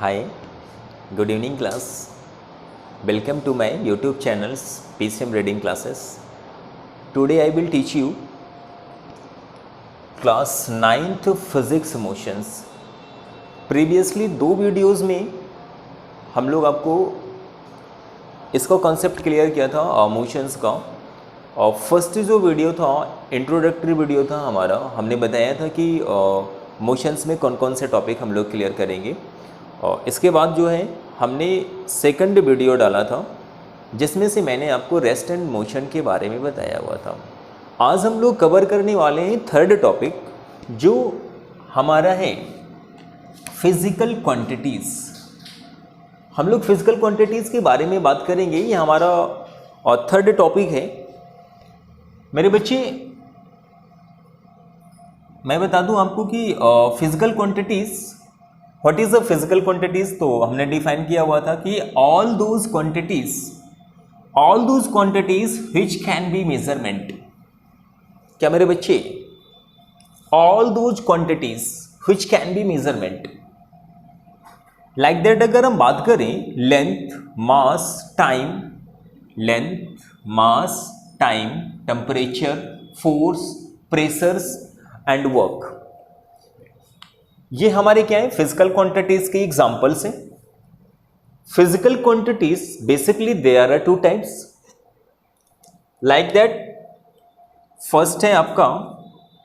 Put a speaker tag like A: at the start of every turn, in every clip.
A: Hi, good evening class. Welcome to my YouTube channel's PCM reading classes. Today I will teach you class 9th physics motions. Previously दो videos में हम लोग आपको इसका concept clear किया था motions का। और फर्स्ट जो वीडियो था इंट्रोडक्टरी वीडियो था हमारा, हमने बताया था कि मोशंस में कौन कौन से टॉपिक हम लोग क्लियर करेंगे। और इसके बाद जो है हमने सेकंड वीडियो डाला था जिसमें से मैंने आपको रेस्ट एंड मोशन के बारे में बताया हुआ था। आज हम लोग कवर करने वाले हैं थर्ड टॉपिक जो हमारा है फिज़िकल क्वांटिटीज़। हम लोग फिज़िकल क्वांटिटीज़ के बारे में बात करेंगे, ये हमारा और थर्ड टॉपिक है। मेरे बच्चे मैं बता दूं आपको कि physical quantities, what is the physical quantities, तो हमने डिफाइन किया हुआ था कि all those quantities which can be measurement. क्या मेरे बच्चे? All those quantities which can be measurement. Like that अगर हम बात करें length, mass, time, temperature, force, pressures and work, ये हमारे क्या है फिजिकल क्वांटिटीज के एग्जांपल्स हैं। Physical quantities basically there are two types. Like that first है आपका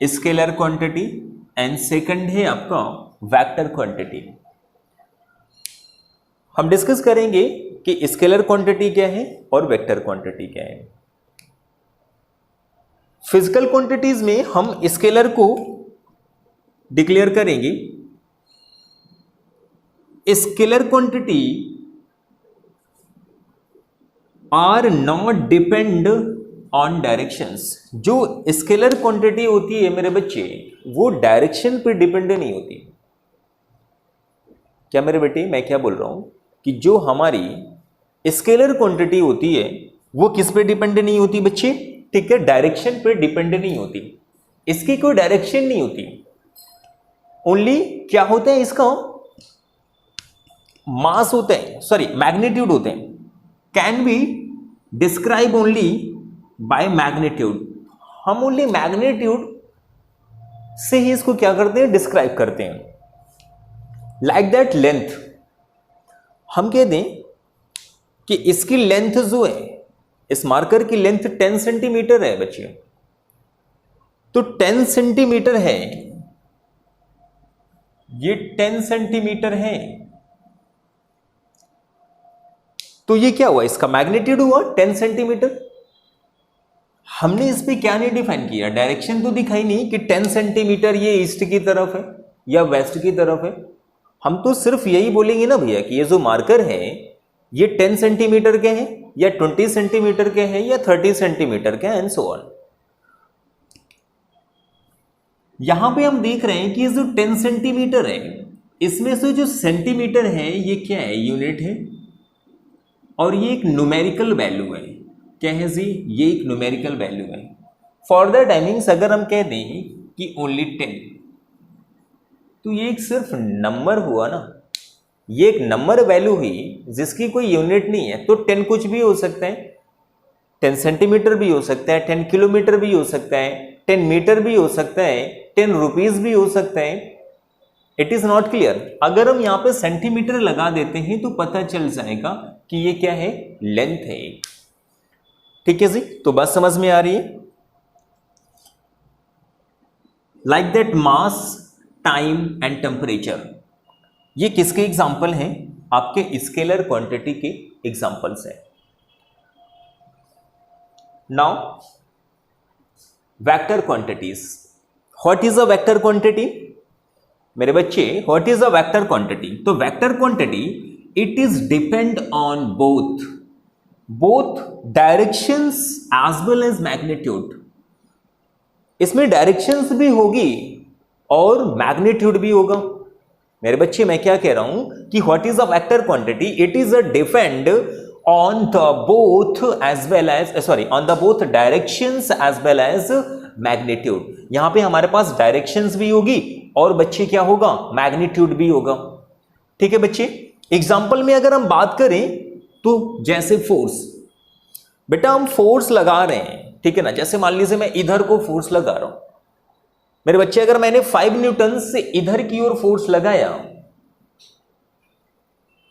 A: स्केलर क्वांटिटी एंड सेकंड है आपका वेक्टर क्वांटिटी। हम डिस्कस करेंगे कि स्केलर क्वांटिटी क्या है और वेक्टर क्वांटिटी क्या है। फिजिकल क्वांटिटीज में हम स्केलर को डिक्लेयर करेंगे। Scalar quantity are not depend on directions. जो स्केलर क्वांटिटी होती है मेरे बच्चे वो डायरेक्शन पे डिपेंड नहीं होती। क्या मेरे बेटे मैं क्या बोल रहा हूं कि जो हमारी स्केलर क्वांटिटी होती है वो किस पे डिपेंड नहीं होती बच्चे? ठीक है, डायरेक्शन पे डिपेंड नहीं होती, इसकी कोई डायरेक्शन नहीं होती। ओनली क्या होता है इसका मास होते हैं, सॉरी मैग्नीट्यूड होते हैं। Can be describe only by magnitude. हम ओनली मैग्नीट्यूड से ही इसको क्या करते हैं, डिस्क्राइब करते हैं। लाइक दैट लेंथ, हम कह दें कि इसकी लेंथ जो है, इस मार्कर की लेंथ 10 सेंटीमीटर है बच्चे, तो 10 सेंटीमीटर है, ये 10 सेंटीमीटर है, तो ये क्या हुआ, इसका मैग्नीट्यूड हुआ 10 सेंटीमीटर। हमने इस पे क्या नहीं डिफाइन किया, डायरेक्शन तो दिखाई नहीं कि 10 सेंटीमीटर ये ईस्ट की तरफ है या वेस्ट की तरफ है। हम तो सिर्फ यही बोलेंगे ना भैया कि ये जो मार्कर है ये 10 सेंटीमीटर के हैं या 20 सेंटीमीटर के हैं या 30 सेंटीमीटर के, एंड सो ऑन। यहां पे हम देख रहे हैं कि ये जो 10 सेंटीमीटर है इसमें से जो सेंटीमीटर है ये क्या है, यूनिट है, और ये एक न्यूमेरिकल वैल्यू है। क्या है जी? ये एक न्यूमेरिकल वैल्यू है। फॉर द टाइमिंग्स अगर हम कह दें कि ओनली 10, तो ये एक सिर्फ नंबर हुआ ना, ये एक नंबर वैल्यू हुई जिसकी कोई यूनिट नहीं है। तो 10 कुछ भी हो सकता है, 10 सेंटीमीटर भी हो सकता है, 10 किलोमीटर भी हो सकता है, 10 मीटर भी हो सकता है, 10 रुपीज भी हो सकता है। It is not clear. अगर हम यहां पे सेंटीमीटर लगा देते हैं तो पता चल जाएगा कि ये क्या है, लेंथ है। ठीक है जी, तो बात समझ में आ रही है। Like that mass, time and temperature, ये किसके एग्जाम्पल हैं? आपके स्केलर क्वांटिटी के एग्जाम्पल्स हैं। Now vector quantities. What is a vector quantity मेरे बच्चे? What is a vector quantity? तो vector quantity it is depend on both directions as well as magnitude. इसमें डायरेक्शंस भी होगी और मैग्नीट्यूड भी होगा। मेरे बच्चे मैं क्या कह रहा हूं कि what is a vector quantity? It is a depend on the both as well as, sorry, on the both directions as well as magnitude. यहां पे हमारे पास डायरेक्शंस भी होगी और बच्चे क्या होगा, मैग्नीट्यूड भी होगा। ठीक है बच्चे। एग्जाम्पल में अगर हम बात करें तो जैसे फोर्स, बेटा हम फोर्स लगा रहे हैं, ठीक है ना। जैसे मान लीजिए मैं इधर को फोर्स लगा रहा हूं मेरे बच्चे, अगर मैंने 5 न्यूटन से इधर की ओर फोर्स लगाया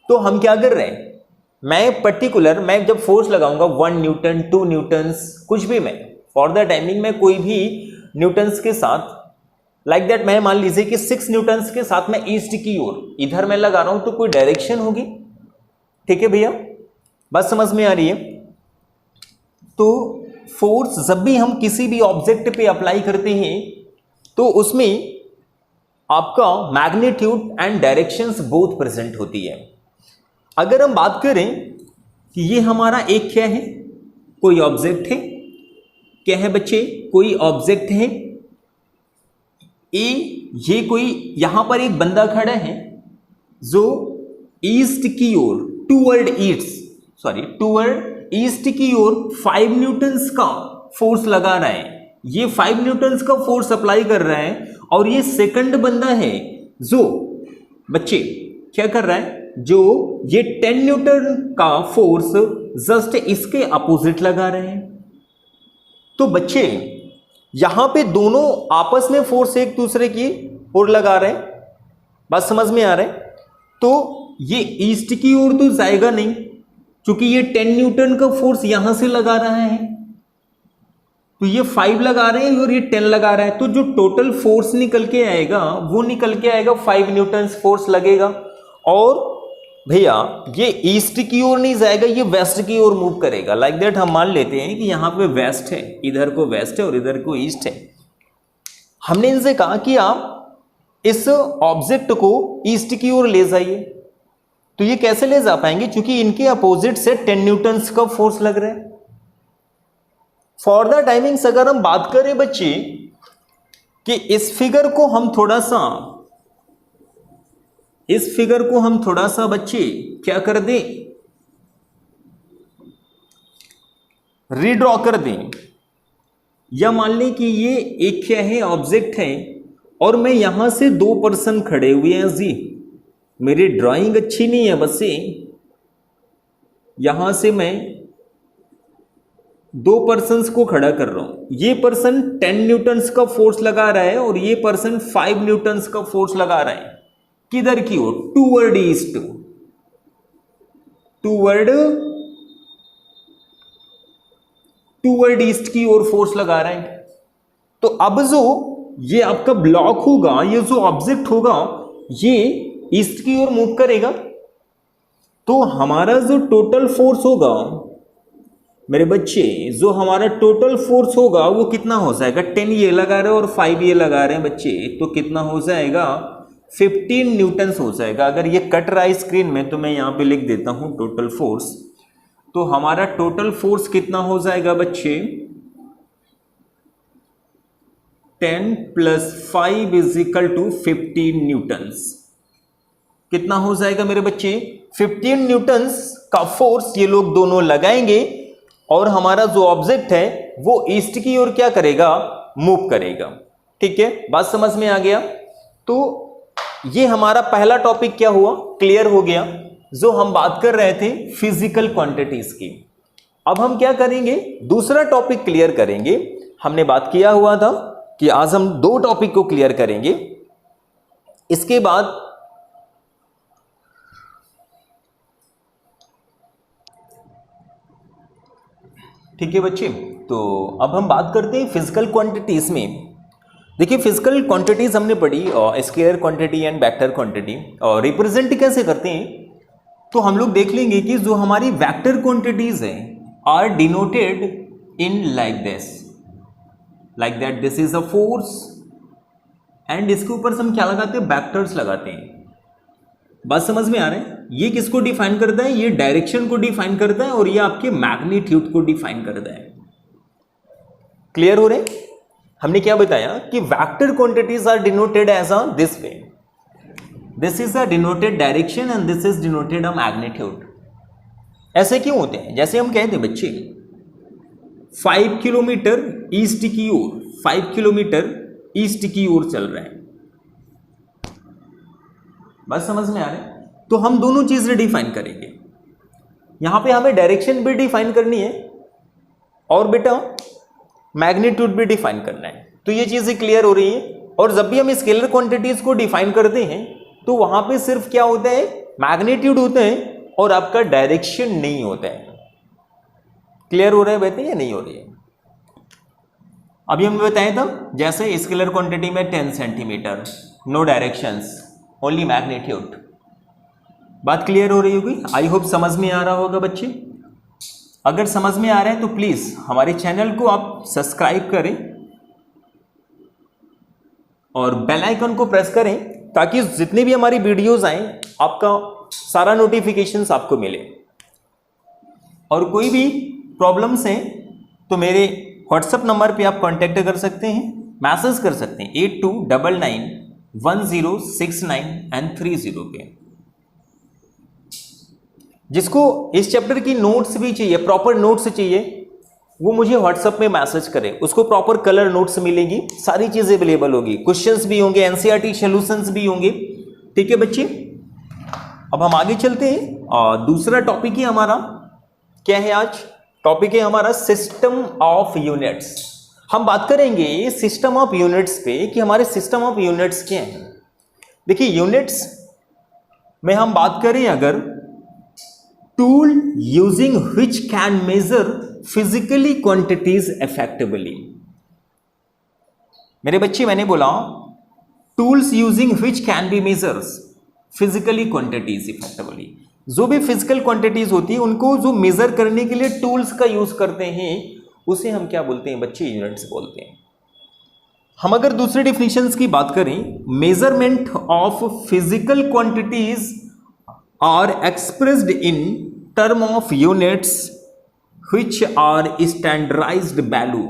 A: तो हम क्या कर रहे हैं, मैं जब फोर्स लगाऊंगा 1 न्यूटन 2 न्यूटन्स कुछ भी, मैं फॉर द टाइमिंग में कोई भी न्यूटन्स के साथ लाइक दैट, मैं मान लीजिए कि 6 न्यूटन्स के साथ मैं ईस्ट की ओर इधर मैं लगा रहा हूं तो कोई डायरेक्शन होगी, ठीक है भैया, बात समझ में आ रही है। तो फोर्स जब भी हम किसी भी ऑब्जेक्ट पे अप्लाई करते हैं तो उसमें आपका magnitude and directions both present होती है। अगर हम बात करें कि ये हमारा एक क्या है, कोई ऑब्जेक्ट है, क्या है बच्चे, कोई ऑब्जेक्ट है ये कोई यहां पर एक बंदा खड़ा है जो ईस्ट की ओर टूवर्ड ईस्ट की ओर 5 न्यूटन्स का फोर्स लगा रहा है, ये 5 न्यूटन्स का फोर्स अप्लाई कर रहा है, और ये सेकंड बंदा है जो बच्चे क्या कर रहा है, जो ये 10 न्यूटन का फोर्स जस्ट इसके अपोजिट लगा रहे हैं। तो बच्चे यहां पे दोनों आपस में फोर्स एक दूसरे की ओर लगा रहे हैं, बात समझ में आ रहा है। तो ये ईस्ट की ओर तो जाएगा नहीं क्योंकि ये 10 न्यूटन का फोर्स यहां से लगा रहा है, तो ये 5 लगा रहे हैं और ये 10 लगा रहा है, तो जो टोटल फोर्स निकल के आएगा वो निकल के आएगा 5 न्यूटन फोर्स लगेगा। और भैया ये ईस्ट की ओर नहीं जाएगा, ये वेस्ट की ओर मूव करेगा। लाइक दैट हम मान लेते हैं कि यहां पे वेस्ट है, इधर को वेस्ट है और इधर को ईस्ट है। हमने इनसे कहा कि आप इस ऑब्जेक्ट को ईस्ट की ओर ले जाइए, तो ये कैसे ले जा पाएंगे, क्योंकि इनके अपोजिट से 10 न्यूटन्स का फोर्स लग रहा है। फॉर द टाइमिंग्स अगर हम बात करें बच्चे कि इस फिगर को हम थोड़ा सा बच्चे क्या कर दें, रीड्रॉ कर दें, या मान लें कि ये एक क्या है, ऑब्जेक्ट है, और मैं यहां से 2 पर्सन खड़े हुए हैं जी, मेरी ड्राइंग अच्छी नहीं है बस, यहां से मैं 2 पर्सन्स को खड़ा कर रहा हूं। ये पर्सन 10 न्यूटन्स का फोर्स लगा रहा है और ये पर्सन 5 न्यूटन्स का फोर्स लगा रहा है, किधर की ओर, टूवर्ड ईस्ट की ओर फोर्स लगा रहा है। तो अब जो ये आपका ब्लॉक होगा, ये जो ऑब्जेक्ट होगा, ये ईस्ट की ओर मूव करेगा, तो हमारा जो टोटल फोर्स होगा मेरे बच्चे, जो हमारा टोटल फोर्स होगा वो कितना हो जाएगा, 10 ये लगा रहे हैं और 5 ये लगा रहे हैं बच्चे, तो कितना हो जाएगा, 15 न्यूटन्स हो जाएगा। अगर ये कट रहा है स्क्रीन में तो मैं यहां पे लिख देता हूं टोटल फोर्स, तो हमारा टोटल फोर्स कितना हो जाएगा बच्चे, 10 + 5 = 15 न्यूटन्स। कितना हो जाएगा मेरे बच्चे, 15 न्यूटन्स का फोर्स ये लोग दोनों लगाएंगे और हमारा जो ऑब्जेक्ट है वो ईस्ट की ओर क्या करेगा, मूव करेगा। ठीक है, बात समझ में आ गया। तो ये हमारा पहला टॉपिक क्या हुआ, क्लियर हो गया, जो हम बात कर रहे थे फिजिकल क्वांटिटीज की। अब हम क्या करेंगे, दूसरा टॉपिक क्लियर करेंगे। हमने बात किया हुआ था कि आज हम 2 टॉपिक को क्लियर करेंगे, इसके बाद ठीक है बच्चे। तो अब हम बात करते हैं फिजिकल क्वांटिटीज में। देखिए फिजिकल क्वांटिटीज हमने पढ़ी, scalar quantity and vector quantity, और रिप्रेजेंट कैसे करते हैं। तो हम लोग देख लेंगे कि जो हमारी वेक्टर क्वांटिटीज हैं are denoted in like that, this is a force, and इसके ऊपर हम क्या लगाते हैं, वेक्टर्स लगाते हैं। बात समझ में आ रहा है, ये किसको डिफाइन करता है, ये डायरेक्शन को डिफाइन करता है और ये आपके मैग्नीट्यूड को डिफाइन करता है। क्लियर हो रहे, हमने क्या बताया कि vector quantities are denoted as a this way, this is a denoted direction and this is denoted a magnitude. ऐसे क्यों होते हैं, जैसे हम कहते हैं बच्चे 5 किलोमीटर ईस्ट की ओर, 5 किलोमीटर ईस्ट की ओर चल रहे हैं, बस समझ में आ रहा है। तो हम दोनों चीजें डिफाइन करेंगे। यहां पे हमें डायरेक्शन भी डिफाइन करनी है और बेटा मैग्नीट्यूड भी डिफाइन करना है। तो ये चीजें क्लियर हो रही है। और जब भी हम स्केलर क्वांटिटीज को डिफाइन करते हैं तो वहां पे सिर्फ क्या होता है, मैग्नीट्यूड होता है और आपका डायरेक्शन नहीं होता है। क्लियर हो रहा है बेटे या नहीं हो रही है? अभी हमने बताया था जैसे स्केलर क्वांटिटी में 10 centimetre, no directions, only magnitude. बात क्लियर हो रही होगी? आई होप समझ में आ रहा होगा बच्चे। अगर समझ में आ रहा है तो प्लीज हमारे चैनल को आप सब्सक्राइब करें और बेल आइकन को प्रेस करें ताकि जितने भी हमारी वीडियोस आए आपका सारा नोटिफिकेशंस आपको मिले। और कोई भी प्रॉब्लम्स हैं तो मेरे व्हाट्सएप नंबर पे आप कांटेक्ट कर सकते हैं, मैसेज कर सकते हैं 82991069 पे। जिसको इस चैप्टर की नोट्स भी चाहिए, प्रॉपर नोट्स चाहिए, वो मुझे व्हाट्सएप में मैसेज करें। उसको प्रॉपर कलर नोट्स मिलेगी, सारी चीजें अवेलेबल होगी, क्वेश्चंस भी होंगे, एनसीईआरटी सॉल्यूशंस भी होंगे। ठीक है बच्चे, अब हम आगे चलते हैं और दूसरा टॉपिक ही हमारा क्या है आज? टॉपिक है हमारा सिस्टम ऑफ यूनिट्स। हम बात करेंगे सिस्टम ऑफ यूनिट्स पे कि हमारे सिस्टम ऑफ यूनिट्स क्या है। देखिए यूनिट्स में हम बात करें अगर tool using which can measure physically quantities effectively. मेरे बच्चे मैंने बोला tools using which can be measures physically quantities effectively. जो भी फिजिकल क्वांटिटीज होती है उनको जो मेजर करने के लिए टूल्स का यूज करते हैं उसे हम क्या बोलते हैं बच्चे? यूनिट्स बोलते हैं। हम अगर दूसरे डिफिनेशंस की बात करें, measurement of physical quantities are expressed in term of units which are standardized value।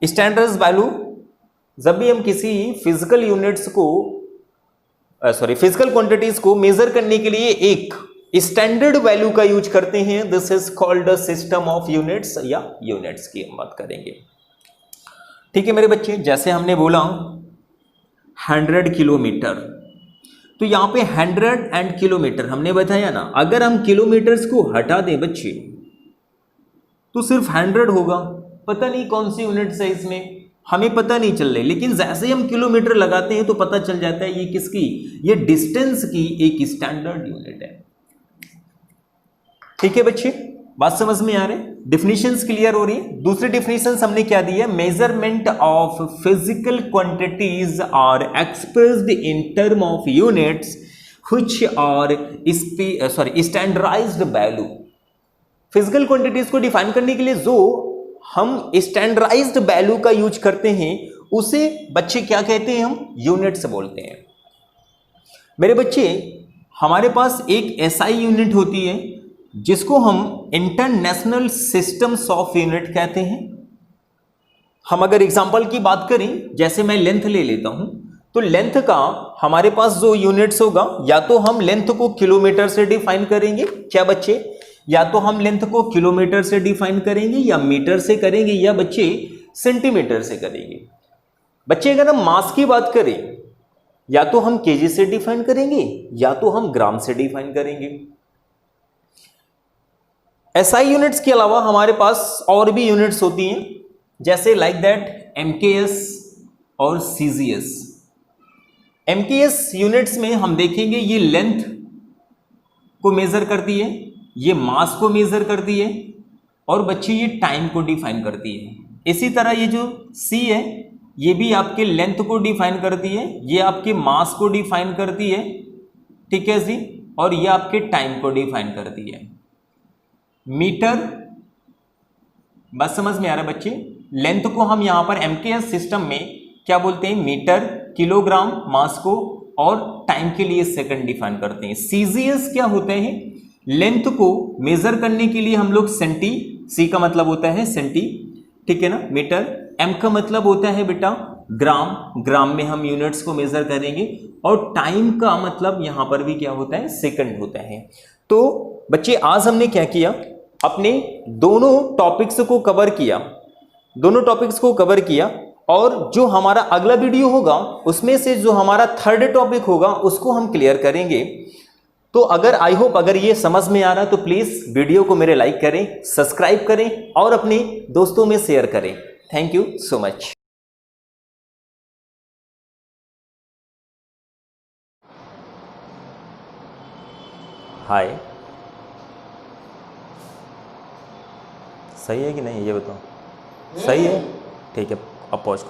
A: standardized value जब भी हम किसी फिजिकल यूनिट्स को फिजिकल क्वांटिटीज को मेजर करने के लिए एक स्टैंडर्ड वैल्यू का यूज करते हैं, this is called system of units या यूनिट्स की हम बात करेंगे। ठीक है मेरे बच्चे, जैसे हमने बोला 100 किलोमीटर, तो यहां पे 100 एंड किलोमीटर हमने बताया ना, अगर हम किलोमीटर्स को हटा दें बच्चे तो सिर्फ 100 होगा। पता नहीं कौन सी यूनिट्स है इसमें, हमें पता नहीं चल रही, लेकिन जैसे हम किलोमीटर लगाते हैं तो पता चल जाता है ये किसकी, ये डिस्टेंस की एक स्टैंडर्ड यूनिट है। ठीक है बच्चे, बात समझ में आ रहे हैं? डिफिनेशंस क्लियर हो रही है। दूसरी डिफिनेशंस हमने क्या दी है? Measurement of physical quantities are expressed in term of units which are standardised value. Physical quantities को डिफाइन करने के लिए जो हम स्टैंडर्डाइज्ड वैल्यू का यूज करते हैं उसे बच्चे क्या कहते हैं? हम यूनिट्स बोलते हैं। मेरे बच्चे हमारे पास एक एसआई यूनिट होती है जिसको हम इंटरनेशनल सिस्टम्स ऑफ यूनिट कहते हैं। हम अगर एग्जांपल की बात करें, जैसे मैं लेंथ ले लेता हूं, तो लेंथ का हमारे पास जो यूनिट्स होगा, या तो हम लेंथ को किलोमीटर से डिफाइन करेंगे, क्या बच्चे? या तो हम लेंथ को किलोमीटर से डिफाइन करेंगे या मीटर से करेंगे या बच्चे सेंटीमीटर से करेंगे। बच्चे अगर हम मास की बात करें, या तो हम केजी से डिफाइन करेंगे या तो हम ग्राम से डिफाइन करेंगे। एसआई यूनिट्स के अलावा हमारे पास और भी यूनिट्स होती हैं, जैसे लाइक दैट एमकेएस और सीजीएस। एमकेएस यूनिट्स में हम देखेंगे ये लेंथ को मेजर करती है, ये मास को मेजर करती है और बच्चे ये टाइम को डिफाइन करती है। इसी तरह ये जो सी है ये भी आपके लेंथ को डिफाइन करती है, ये आपके मास को डिफाइन करती है, ठीक है जी, और ये आपके टाइम को डिफाइन करती है। मीटर, बस समझ में आ रहा है बच्चे? लेंथ को हम यहां पर एमकेएस सिस्टम में क्या बोलते हैं? मीटर, किलोग्राम मास को, और टाइम के लिए सेकंड डिफाइन करते हैं। सीजीएस क्या होते हैं? लेंथ को मेजर करने के लिए हम लोग सेंटी, सी का मतलब होता है सेंटी, ठीक है ना, मीटर, एम का मतलब होता है बेटा ग्राम, ग्राम में हम यूनिट्स को मेजर करेंगे, और टाइम का मतलब यहां पर भी क्या होता है? सेकंड होता है। तो बच्चे आज हमने क्या किया? अपने दोनों टॉपिक्स को कवर किया, और जो हमारा अगला वीडियो होगा उसमें से जो हमारा थर्ड टॉपिक होगा उसको हम क्लियर करेंगे। तो अगर आई होप अगर ये समझ में आ रहा तो प्लीज वीडियो को मेरे लाइक करें, सब्सक्राइब करें और अपने दोस्तों में शेयर करें। Thank you so much. Hi, सही है कि नहीं ये बताओ? सही है, ठीक है, अब पॉज करो।